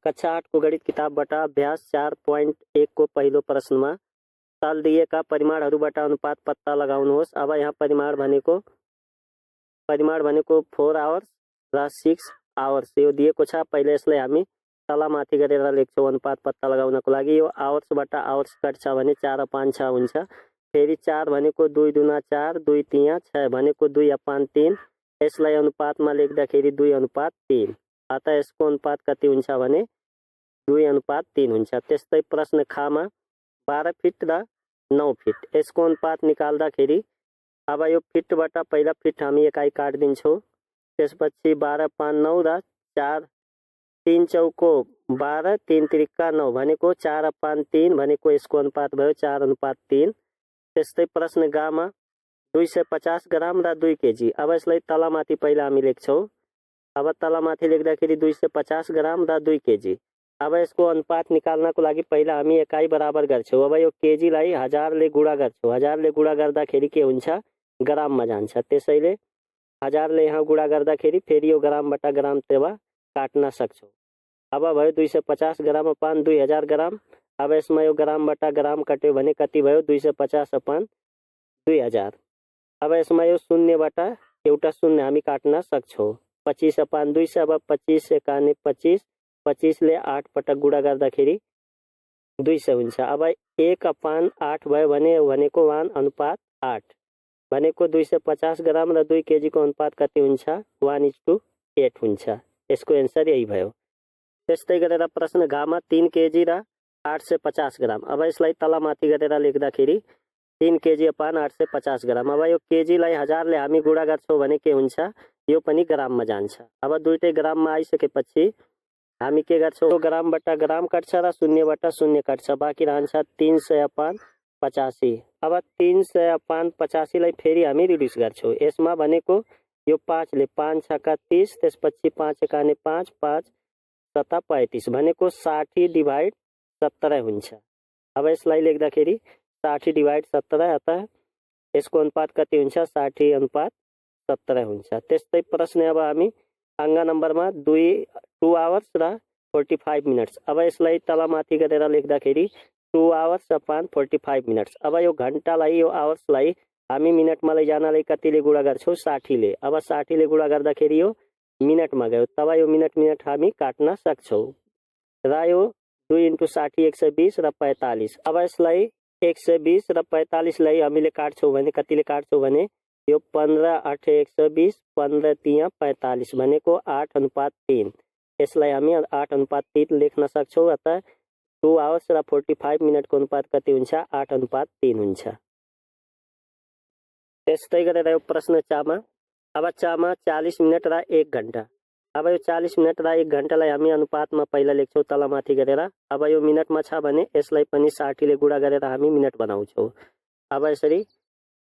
कक्षा 8 को गणित किताब बटा अभ्यास 4.1 को पहिलो प्रश्नमा तल दिएका परिमाणहरूबाट अनुपात पत्ता लगाउनुहोस्। अब यहाँ परिमाण भनेको 4 आवर्स र 6 आवर्स यो दिएको छ। पहिले यसलाई हामी तलमाथि गरेर लेख्छौँ अनुपात पत्ता लगाउनको लागि। यो आवर्सबाट आवर्स कट्छ भने 4 र 5 6 हुन्छ। फेरि 4 भनेको 2 दुना 4, 2 तिया 6 भनेको 2/3। यसलाई अनुपातमा लेख्दाखेरि 2/3। अतः यसको अनुपात कति हुन्छ भने 2/3 हुन्छ। त्यस्तै प्रश्न खामा 12 फिट र 9 फिट यसको अनुपात निकाल्दाखेरि अब यो फिटबाट पहिला फिट हामी एकाइ काट्दिन्छौँ। त्यसपछि 12 5 9 र 4 3 चौको 12 3 त्रिक्का 9 भनेको 4/3 भनेको यसको अनुपात भयो 4/3। त्यस्तै प्रश्न गामा 250 ग्राम र 2 केजी। अब यसलाई तलमाथि पहिला हामी लेख्छौँ। अब तलमाथि लेख्दाखेरि 250 ग्राम र 2 केजी। अब यसको अनुपात निकाल्नको लागि पहिला हामी एकाइ बराबर गर्छौँ। अब यो केजीलाई 1000 ले गुणा गर्छौँ। 1000 ले गुणा गर्दाखेरि के हुन्छ ग्राममा जान्छ। त्यसैले 1000 ले यहाँ गुणा गर्दाखेरि फेरि यो ग्रामबाट ग्राम तेवा काट्न सक्छौँ। अब भयो 250 ग्राम अपान 2000 ग्राम। अब यसमा यो ग्रामबाट ग्राम कट्यो भने कति भयो 250 अपान 2000। अब यसमा यो शून्यबाट एउटा शून्य हामी काट्न सक्छौँ। 25 अपान 200। अब 25 एकाने 25, 25 ले 8 पटक गुणा गर्दाखेरि 200 हुन्छ। अब 1/8 भयो भनेको 1/8 भनेको 250 ग्राम र 2 केजीको अनुपात कति हुन्छ 1:8 हुन्छ। यसको एन्सर यही भयो। त्यस्तै गरेर प्रश्न घामा 3 केजी र 850 ग्राम। अब यसलाई तलमाथि गरेर लेख्दाखेरि 3 केजी अपान 850 ग्राम। अब यो केजीलाई 1000 ले हामी गुणा गर्छौँ भने के हुन्छ यो पनि ग्राममा जान्छ। अब दुईटै ग्राममा आइसकेपछि हामी के गर्छौँ ग्रामबाट ग्राम कट्छ र शून्यबाट शून्य कट्छ। बाँकी रहन्छ 300 अपान 85। अब 300 अपान 85 लाई फेरि हामी रिड्युस गर्छौँ। यसमा भनेको यो 5 ले 5 छक्का 30, त्यसपछि 5 एकाने 5, 5 सत्ता 35 भनेको 60/17 हुन्छ। अब यसलाई लेख्दाखेरि 60/17 अतः यसको अनुपात कति हुन्छ 60/17 हुन्छ। त्यस्तै प्रश्न अब हामी अङ्ग नम्बरमा 2 आवर्स र 45 मिनट्स। अब यसलाई तलमाथि गरेर लेख्दाखेरि 2 आवर्स अपान 45 मिनट्स। अब यो घन्टालाई यो आवर्सलाई हामी मिनटमा लैजानलाई कतिले गुणा गर्छौँ 60 ले। अब 60 ले गुणा गर्दाखेरि यो मिनटमा गयो। तब यो मिनट हामी काट्न सक्छौँ। र यो 2 × 60 120 र 45। अब यसलाई 120 र 45 लाई हामीले काट्छौँ भने कतिले काट्छौँ भने यो 15 8 120, 15 तिया 45 भनेको 8/3। यसलाई हामी 8/3 लेख्न सक्छौँ। अतः 2 आवर्स र 45 मिनटको अनुपात कति हुन्छ 8/3 हुन्छ। त्यस्तै गरेर यो प्रश्न चामा अब चामा 40 मिनट र 1 घन्टा। अब यो 40 मिनट र 1 घन्टालाई हामी अनुपातमा पहिला लेख्छौँ तलमाथि गरेर। अब यो मिनटमा छ भने यसलाई पनि 60 ले गुणा गरेर हामी मिनट बनाउँछौँ। अब यसरी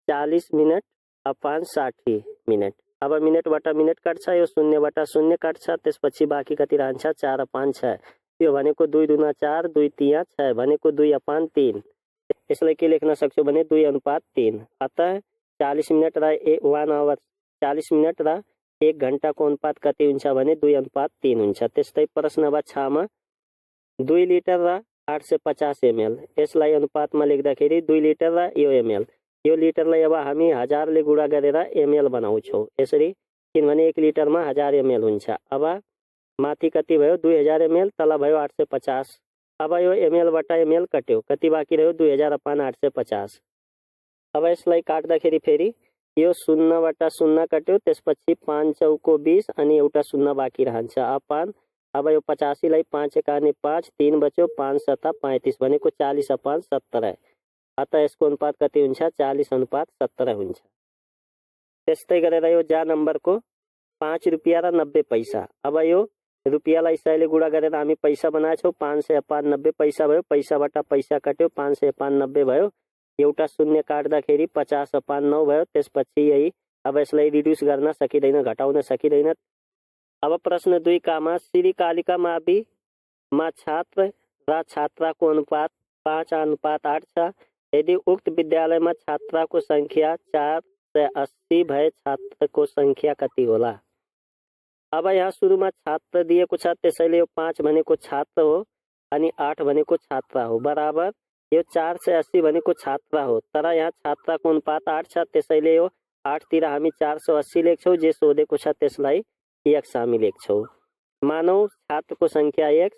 40 मिनट अपान 60 मिनट। अब मिनटबाट मिनट काट्छ, यो शून्यबाट शून्य काट्छ, त्यसपछि बाँकी कति रहन्छ 4/6। यो भनेको 2 दुना 4, 2 तिया 6 भनेको 2/3। यसलाई के लेख्न सक्छौँ भने 2/3। अतः 40 मिनट र 1 आवर 40 मिनट र 1 घन्टाको अनुपात कति हुन्छ भने 2/3 हुन्छ। त्यस्तै प्रश्न अब छमा 2 लिटर र 850 ml। यसलाई अनुपातमा लेख्दाखेरि 2 लिटर र यो ml। यो लिटरलाई अब हामी 1000 ले गुणा गरेर ml बनाउँछौँ। यसरी किनभने 1 लिटरमा 1000 ml हुन्छ। अब माथि कति भयो 2000 ml, तल भयो 850। अब यो ml बाट ml कट्यो, कति बाँकी रह्यो 2000/850। अब यसलाई काट्दाखेरि फेरि यो 0बाट 0 कट्यो, त्यसपछि 5 चौको 20 अनि एउटा 0 बाँकी रहन्छ अपान। अब यो 85 लाई 5 एकाने 5, 3 बच्यो 5 सत्ता 35 भनेको 40/17। अतः यसको अनुपात कति हुन्छ 40/17 हुन्छ। त्यस्तै गरेर यो जा नम्बरको 5 रुपियाँ र 90 पैसा। अब यो रुपियाँलाई 100 ले गुणा गरेर हामी पैसा बनाएछौँ। 590 पैसा भयो, पैसाबाट पैसा कट्यो 590 भयो, एउटा शून्य काट्दाखेरि 50/9 भयो। त्यसपछि यही अब यसलाई रिड्युस गर्न सकिँदैन, घटाउन सकिँदैन। अब प्रश्न 2 कामा श्रीकालिका माविमा छात्र र छात्राको अनुपात 5:8 छ। यदि उक्त विद्यालयमा छात्राको संख्या 480 भए छात्रको संख्या कति होला। अब यहाँ सुरुमा छात्र दिएको छ, त्यसैले यो 5 भनेको छात्र हो अनि 8 भनेको छात्रा हो, बराबर यो 480 भनेको छात्रा हो। तर यहाँ छात्राको अनुपात 8 छ, त्यसैले यो 8 तिर हामी 480 लेख्छौँ। जे सोधेको छ त्यसलाई x हामी लेख्छौँ। मानौ छात्रको संख्या x।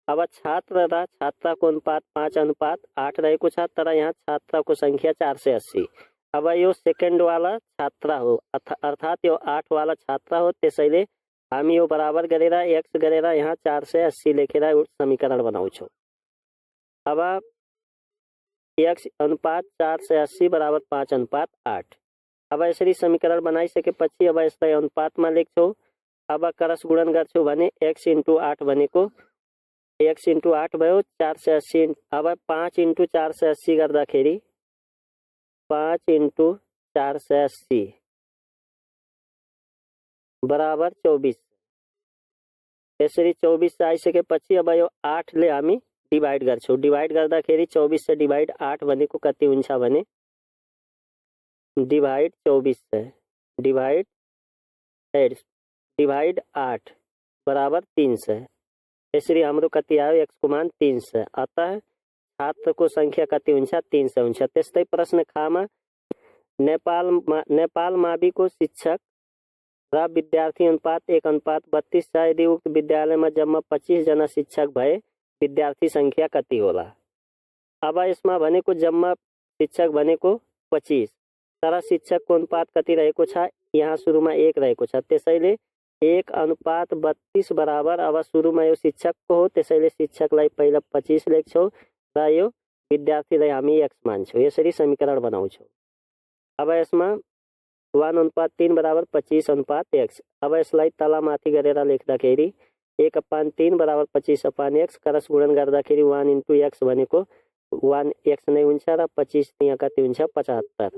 अब छात्र र छात्राको अनुपात 5:8 रहेको छ, तर यहाँ छात्राको संख्या 480। अब यो सेकेन्ड वाला छात्रा हो, अर्थात् यो 8 वाला छात्रा हो, त्यसैले हामी यो बराबर गरेर x गरेर यहाँ 480 लेखेर समीकरण बनाउँछौँ। अब x अनुपात 480 बराबर 5:8। अब यसरी समीकरण बनाइसकेपछि अब यसलाई अनुपातमा लेख्छौँ। अब क्रस गुणन गर्छौँ भने x × 8 भनेको x × 8 भयो 480। अब 5 × 480 गर्दाखेरि 5 × 480 बराबर 24। यसरी 24 आइसकेपछि अब यो 8 ले हामी डिभाइड गर्छौँ। डिभाइड गर्दाखेरि 24 से डिभाइड 8 भनेको कति हुन्छ भने डिभाइड 24 से डिभाइड 8 बराबर 300। यसरी हाम्रो कति आयो x को मान 300। अतः छात्रको संख्या कति हुन्छ 300 हुन्छ। त्यस्तै प्रश्न खामा नेपाल माविको शिक्षक र विद्यार्थी अनुपात 1:32 छ। यदि उक्त विद्यालयमा जम्मा 25 जना शिक्षक भए विद्यार्थी संख्या कति होला। अब यसमा भनेको जम्मा शिक्षक भनेको 25, तर शिक्षकको अनुपात कति रहेको छ, यहाँ सुरुमा 1 रहेको छ, त्यसैले 1:32 बराबर। अब सुरुमा यो शिक्षकको हो, त्यसैले शिक्षकलाई पहिला 25 लेख्छौँ र यो विद्यार्थीलाई हामी x मान्छौँ। यसरी समीकरण बनाउँछौँ। अब यसमा 1:3 बराबर 25:x। अब यसलाई तलमाथि गरेर लेख्दाखेरि 1/3 बराबर 25/x। क्रस गुणन गर्दाखेरि 1 × x भनेको 1x नै हुन्छ र 25 यहाँ कति हुन्छ 75।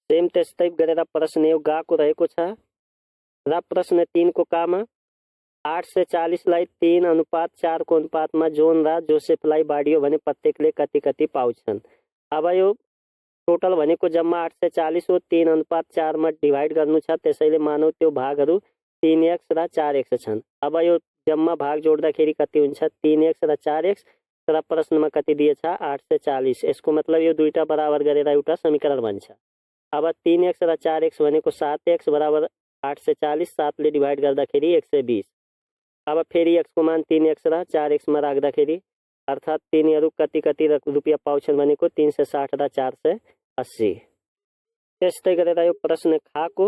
सेम त्यस्तै गरेर प्रश्न यो गाको रहेको छ र प्रश्न 3 को कामा 8 से 40 लाई 3:4 को अनुपातमा जोन र जोसेफलाई बाँडियो भने प्रत्येकले कति कति पाउँछन्। अब यो टोटल भनेको जम्मा 8 से 40 हो, 3:4 मा डिभाइड गर्नु छ, त्यसैले मानौ त्यो भागहरू 3x र 4x छन्। अब यो जम्मा भाग जोड्दाखेरि कति हुन्छ 3x र 4x, तर प्रश्नमा कति दिएछ 8 से 40। यसको मतलब यो दुईटा बराबर गरेर एउटा समीकरण बन्छ। अब 3x र 4x भनेको 7x बराबर 8 से 40, 7 ले डिभाइड गर्दाखेरि 120। अब फेरि x को मान 3x र 4x मा राख्दाखेरि अर्थात् तिनीहरू कति कति रुपियाँ पाउँछन् भनेको 360 र 480। त्यस्तै गरेर यो प्रश्न खाको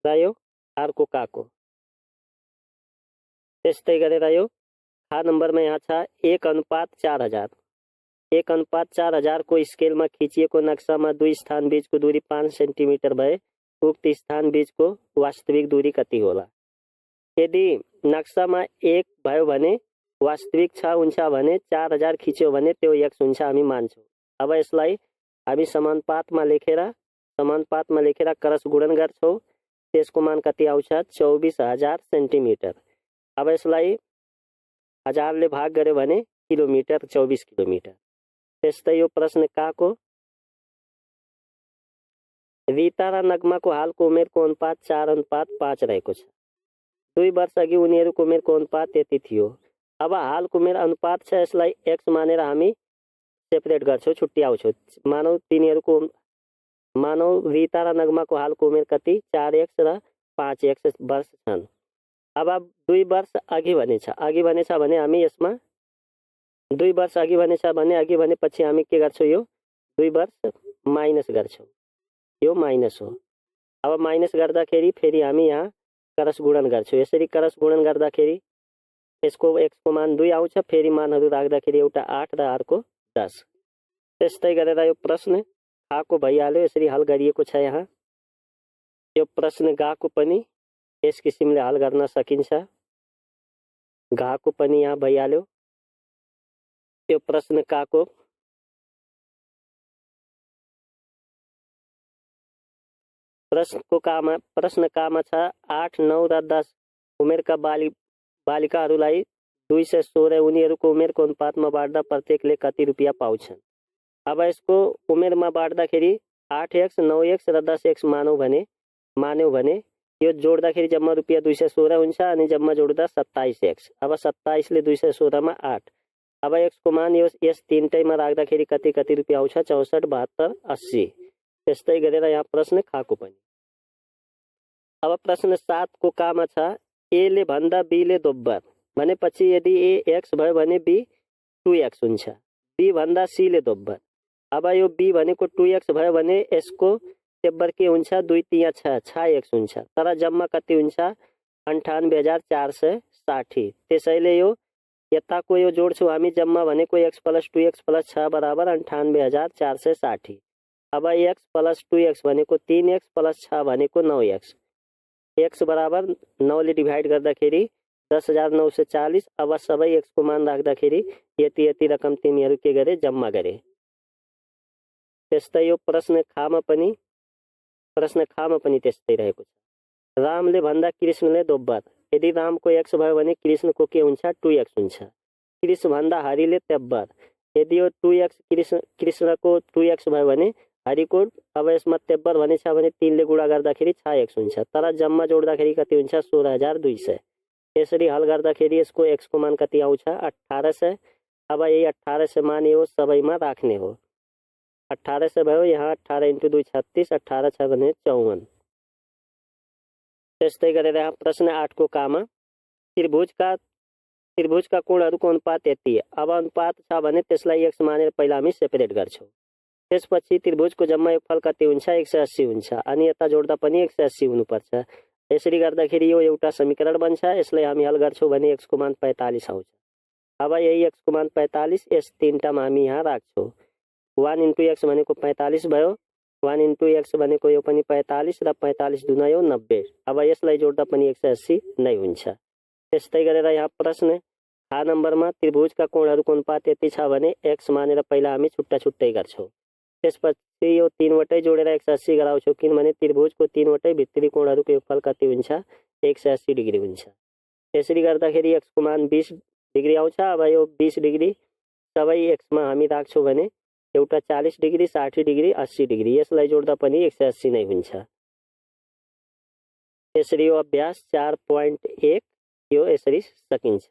र यो अर्को काको। त्यस्तै गरेर यो खा नम्बरमा यहाँ छ 1:4000। 1:4000 को स्केलमा खिचिएको नक्सामा दुई स्थान बीचको दूरी 5 सेन्टिमिटर भए उक्त स्थान बीचको वास्तविक दूरी कति होला। यदि नक्सामा 1 भयो भने वास्तविक 6 हुन्छ भने 4000 खिच्यो भने त्यो x हुन्छ, हामी मान्छौँ। अब यसलाई हामी समानुपातमा लेखेर क्रस गुणन गर्छौँ। त्यसको मान कति आउँछ 24000 सेन्टिमिटर। अब यसलाई 1000 ले भाग गर्यो भने किलोमिटर 24 किलोमिटर। त्यस्तै यो प्रश्न काको रीता र नगमाको हालको उमेरको अनुपात 4:5 रहेको छ। 2 वर्ष अघि उनीहरूको उमेरको अनुपात यति थियो। अब हालको उमेर अनुपात छ, यसलाई x मानेर हामी सेपरेट गर्छौँ, छुट्याउँछौँ। मानौ रीता र नगमाको हालको उमेर कति 4x र 5x वर्ष छन्। अब 2 वर्ष अघि भनेछ भने हामी यसमा 2 वर्ष अघि भनेछ भने अघि भनेपछि हामी के गर्छौँ, यो 2 वर्ष माइनस गर्छौँ, यो माइनस हो। अब माइनस गर्दाखेरि फेरि हामी यहाँ क्रस गुणन गर्छौँ। यसरी क्रस गुणन गर्दाखेरि यसको x को मान 2 आउँछ, फेरि मानहरू राख्दाखेरि एउटा 8 र अर्को 10। त्यस्तै गरेर यो प्रश्न खाको भइहाल्यो, यसरी हल गरिएको छ। यहाँ यो प्रश्न गाको पनि यस किसिमले हल गर्न सकिन्छ। घाको पनि यहाँ भइहाल्यो। यो प्रश्न काको प्रश्न कामा छ 8, 9 र 10 उमेरका बालिकाहरूलाई 2 से 16 उनीहरूको उमेरको अनुपातमा बाँड्दा प्रत्येकले कति रुपियाँ पाउँछन्। अब यसको उमेरमा बाँड्दाखेरि 8x, 9x र 10x मान्यौ भने यो जोड्दाखेरि जम्मा रुपियाँ 216 हुन्छ अनि जम्मा जोड्दा 27x। अब 27 ले 216 मा 8। अब x को मान यस तीनटैमा राख्दाखेरि कति रुपियाँ आउँछ 64, 72, 80। त्यस्तै गरेर यहाँ प्रश्न खाको पनि। अब प्रश्न 7 को कामा छ ए ले भन्दा बी ले दोब्बर भनेपछि यदि ए x भयो भने बी 2x हुन्छ, बी भन्दा सी ले दोब्बर। अब यो बी भनेको 2x भयो भने यसको तेब्बर के हुन्छ 2 3 6 6x हुन्छ, तर जम्मा कति हुन्छ 98,460। त्यसैले यो यताको यो जोड्छौँ हामी, जम्मा भनेको x + 2x + 6 बराबर 98,460। अब x + 2x भनेको 3x + 6 भनेको 9x। x बराबर 9 ले डिभाइड गर्दाखेरि 10,940। अब सबै x को मान राख्दाखेरि यति रकम तिमीहरू के गरे जम्मा गरे। त्यस्तै यो प्रश्न खामा पनि त्यस्तै रहेको छ। रामले भन्दा कृष्णले दोब्बर। यदि रामको x भयो भने कृष्णको के हुन्छ 2x हुन्छ। कृष्ण भन्दा हरिले तेब्बर। यदि यो 2x कृष्णको 2x भयो भने हरिको अब यसमा तेब्बर भने छ भने 3 ले गुणा गर्दाखेरि 6x हुन्छ, तर जम्मा जोड्दाखेरि कति हुन्छ 16,200। यसरी हल गर्दाखेरि यसको x को मान कति आउँछ 1800। अब यही 1800 मान यो सबैमा राख्ने हो। 1800 भयो, यहाँ 18 × 2 36, 18 छ भने 54। त्यस्तै गरेर यहाँ प्रश्न 8 को कामा त्रिभुजका कोणहरूको अनुपात यति। अब अनुपात छ भने त्यसलाई x मानेर पहिला हामी सेपरेट गर्छौँ। त्यसपछि त्रिभुजको जम्मा योगफल कति हुन्छ 180 हुन्छ अनि यता जोड्दा पनि 180 हुनुपर्छ। यसरी गर्दाखेरि यो एउटा समीकरण बन्छ। यसलाई हामी हल गर्छौँ भने x को मान 45 आउँछ। अब यही x को मान 45 यस तीनटामा हामी यहाँ राख्छौँ। 1 × x भनेको 45 भयो, 1 × x भनेको यो पनि 45 र 45 दुना यो 90। अब यसलाई जोड्दा पनि 180 नै हुन्छ। त्यस्तै गरेर यहाँ प्रश्न खा नम्बरमा त्रिभुजका कोणहरूको अनुपात यति छ भने x मानेर पहिला हामी छुट्टै गर्छौँ। त्यसपछि यो तीनवटै जोडेर 180 गराउँछौँ, किनभने त्रिभुजको तीनवटै भित्री कोणहरूको योगफल कति हुन्छ 180 डिग्री हुन्छ। यसरी गर्दाखेरि x को मान 20 डिग्री आउँछ। अब यो 20 डिग्री सबै x मा हामी राख्छौँ भने एउटा 40 डिग्री, 60 डिग्री, 80 डिग्री। यसलाई जोड्दा पनि 180 नै हुन्छ। यसरी यो अभ्यास 4.1 यो यसरी सकिन्छ।